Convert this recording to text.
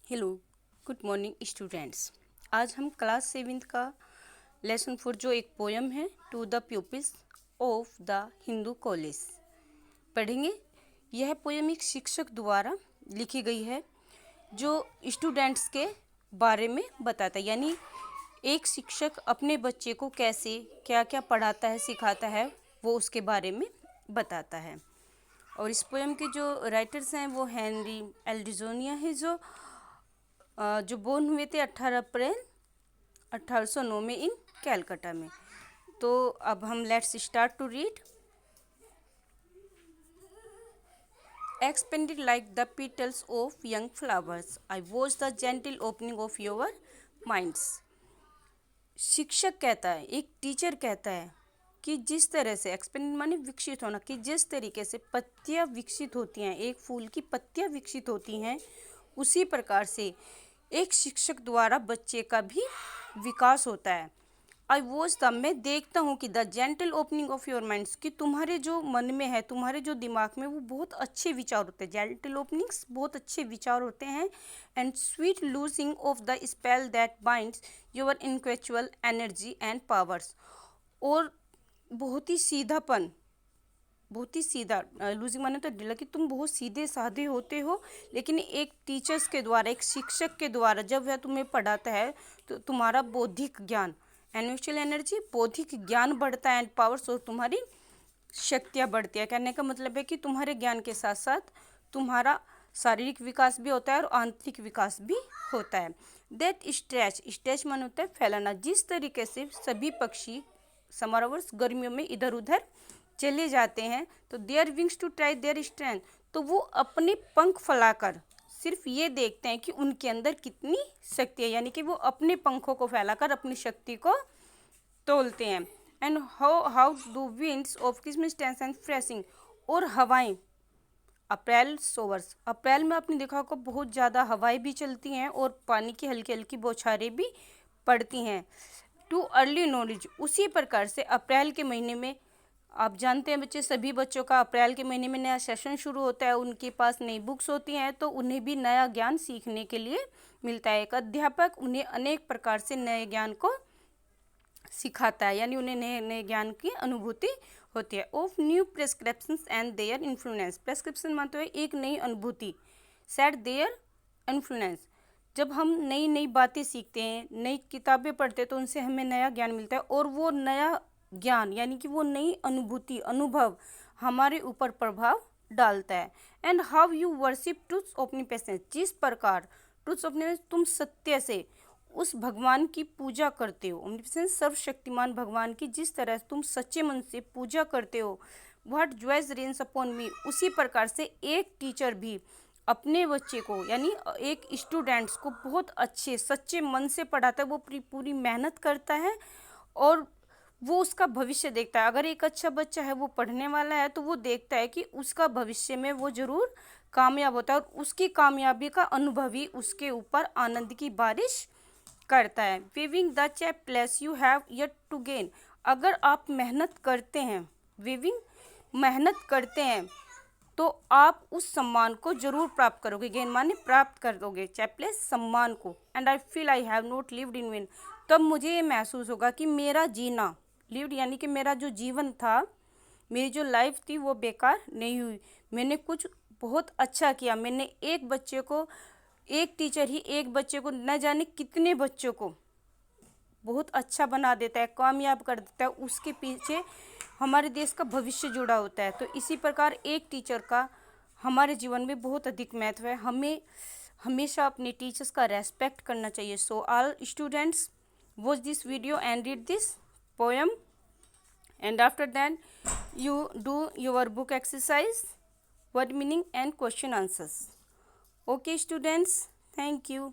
Hello, good morning students. आज हम class 7 का लेसन 4 जो एक पोयम है to the pupils of the Hindu College पढ़ेंगे। यह पोयम एक शिक्षक द्वारा लिखी गई है जो स्टूडेंट्स के बारे में बताता है, यानी एक शिक्षक अपने बच्चे को कैसे क्या क्या पढ़ाता है सिखाता है वो उसके बारे में बताता है। और इस पोयम के जो राइटर्स हैं वो हेनरी एल्डिजोनिया है जो बोर्न हुए थे 18 अप्रैल 1809 में इन कैलकाटा में। तो अब हम let's start to read. Expanded like the petals of young flowers, I watch the gentle opening of your minds. शिक्षक कहता है, एक टीचर कहता है कि जिस तरह से एक्सपेंड माने विकसित होना, कि जिस तरीके से पत्तियां विकसित होती हैं, एक फूल की पत्तियां विकसित होती हैं, उसी प्रकार से एक शिक्षक द्वारा बच्चे का भी विकास होता है। आई वॉच द मैं देखता हूँ कि the gentle opening of your minds, कि तुम्हारे जो मन में है, तुम्हारे जो दिमाग में वो बहुत अच्छे विचार होते हैं। जेंटल ओपनिंग्स बहुत अच्छे विचार होते हैं। And sweet losing of the spell that binds your intellectual energy and powers, और बहुत ही सीधापन, बहुत ही सीधा, लूजिंग माने तो ढीला, कि तुम बहुत सीधे साधे होते हो, लेकिन एक टीचर्स के द्वारा, एक शिक्षक के द्वारा जब वह तुम्हें पढ़ाता है तो तुम्हारा बौद्धिक ज्ञान, इनटेलेक्चुअल एनर्जी, बौद्धिक ज्ञान बढ़ता है, एंड पावर्स, और तुम्हारी शक्तियाँ बढ़ती है। कहने का मतलब है कि तुम्हारे ज्ञान के साथ साथ तुम्हारा शारीरिक विकास भी होता है और आंतरिक विकास भी होता है। दैट स्ट्रेच माने होता है फैलाना। जिस तरीके से सभी पक्षी समर आवर्स गर्मियों में इधर उधर चले जाते हैं तो their wings to try their strength, तो वो अपने पंख फैलाकर सिर्फ ये देखते हैं कि उनके अंदर कितनी शक्ति है, यानी कि वो अपने पंखों को फैलाकर अपनी शक्ति को तोलते हैं। And how do winds of Christmas tense and freshing, और हवाएं अप्रैल सोवर्स, अप्रैल में आपने देखा होगा बहुत ज़्यादा हवाएं भी चलती हैं और पानी की हल्की हल्की बौछारें भी पड़ती हैं। टू अर्ली नॉलेज, उसी प्रकार से अप्रैल के महीने में आप जानते हैं बच्चे, सभी बच्चों का अप्रैल के महीने में नया सेशन शुरू होता है, उनके पास नई बुक्स होती हैं, तो उन्हें भी नया ज्ञान सीखने के लिए मिलता है। एक अध्यापक उन्हें अनेक प्रकार से नए ज्ञान को सिखाता है, यानी उन्हें नए नए ज्ञान की अनुभूति होती है। Of new prescriptions and their influence, prescription मानते हुए एक नई अनुभूति, सेट देयर इन्फ्लुएंस, जब हम नई नई बातें सीखते हैं, नई किताबें पढ़ते हैं तो उनसे हमें नया ज्ञान मिलता है, और वो नया ज्ञान यानी कि वो नई अनुभूति, अनुभव हमारे ऊपर प्रभाव डालता है। And how you worship truth omnipotence, जिस प्रकार ट्रूथ ऑम्निपोटेंस तुम सत्य से उस भगवान की पूजा करते हो, ऑम्निपोटेंस सर्वशक्तिमान भगवान की जिस तरह तुम सच्चे मन से पूजा करते हो, what joys rains upon me, उसी प्रकार से एक टीचर भी अपने बच्चे को यानी एक स्टूडेंट्स को बहुत अच्छे सच्चे मन से पढ़ाता है, वो पूरी मेहनत करता है और वो उसका भविष्य देखता है। अगर एक अच्छा बच्चा है, वो पढ़ने वाला है, तो वो देखता है कि उसका भविष्य में वो जरूर कामयाब होता है, और उसकी कामयाबी का अनुभव ही उसके ऊपर आनंद की बारिश करता है। Weaving the chaplets you have yet to gain, अगर आप मेहनत करते हैं, वीविंग मेहनत करते हैं, तो आप उस सम्मान को जरूर प्राप्त करोगे। गेन माने प्राप्त करोगे, चैपलेस सम्मान को। And I feel I have not lived in when, तब मुझे ये महसूस होगा कि मेरा जीना, लिव्ड यानी कि मेरा जो जीवन था, मेरी जो लाइफ थी वो बेकार नहीं हुई, मैंने कुछ बहुत अच्छा किया। मैंने एक बच्चे को, एक टीचर ही एक बच्चे को न जाने कितने बच्चों को बहुत अच्छा बना देता है, कामयाब कर देता है, उसके पीछे हमारे देश का भविष्य जुड़ा होता है। तो इसी प्रकार एक टीचर का हमारे जीवन में बहुत अधिक महत्व है, हमें हमेशा अपने टीचर्स का रेस्पेक्ट करना चाहिए। So all students watch this video and read this poem, and after that you do your book exercise, word meaning and question answers. Okay students, thank you.